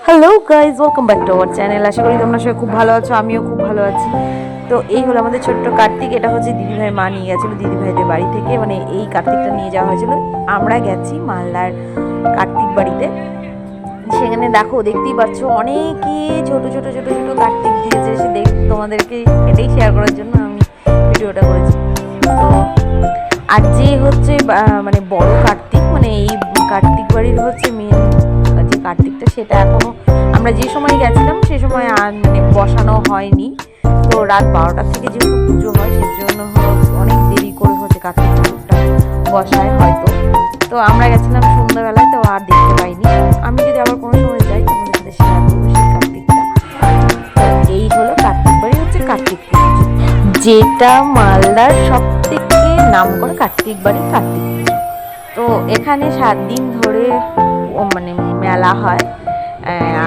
Hello guys, welcome back to our channel. আশা করি তোমরা সবাই খুব ভালো আছো, আমিও খুব ভালো আছি। তো এই হলো আমাদের ছোট্ট কার্তিক। এটা হচ্ছে দিদিভাই মা নিয়ে গেছিলো দিদিভাইদের বাড়ি থেকে, মানে এই কার্তিকটা নিয়ে যাওয়া হয়েছিল। আমরা গেছি মালদার কার্তিক বাড়িতে। সেখানে দেখো, দেখতেই পাচ্ছ অনেকে ছোট ছোট ছোট ছোট কার্তিক দিয়েছে। সে তোমাদেরকে এটাই শেয়ার করার জন্য আমি ভিডিওটা করেছি। তো আর যে হচ্ছে মানে বড় কার্তিক, মানে এই কার্তিক বাড়ির হচ্ছে মেন যে কার্তিকটা, সেটা এখনো আমরা যে সময় গেছিলাম সে সময় মানে বসানো হয়নি। তো রাত 12টা থেকে যেহেতু পুজো হয়, সেজন্য অনেক দেরি করে হচ্ছে কার্তিক ঠাকুরটা বসায় হয়তো। তো আমরা গেছিলাম সন্ধ্যাবেলায়, তো আর দেখতে পাইনি। আমি যদি আবার কোনো সময় যাই তোমাদের সাথে শেয়ার করবো সেই কার্তিকটা। তো এই হলো কার্তিক বাড়ি, হচ্ছে কার্তিক পুজো, যেটা মালদার সব থেকে নাম করে কার্তিক বাড়ি, কার্তিক পুজো। তো এখানে 7 দিন ধরে মানে মেলা হয়।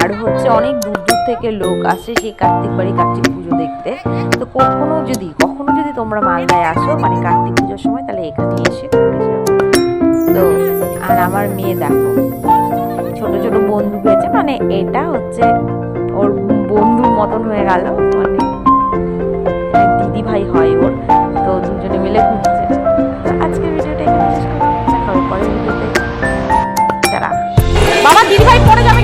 আর হচ্ছে অনেক দূর দূর থেকে লোক আসে সেই কার্তিক বাড়ি কার্তিক পুজো দেখতে। তো কখনো যদি তোমরা মালদায় আসো মানে কার্তিক পুজোর সময়, তাহলে এখানে এসে ঘুরে যাও। তো আর আমার মেয়ে দেখো, ছোট ছোট বন্ধু পেয়েছে, মানে এটা হচ্ছে ওর বন্ধুর মতন হয়ে গেল, মানে দিদি ভাই হয় ওর। তো দুজনে মিলে ঘুরছে। আজকের ভিডিওটা এখানে শেষ করবো, দেখা হবে পরের ভিডিওতে। বাবা দিদি ভাই পড়ে যাবে।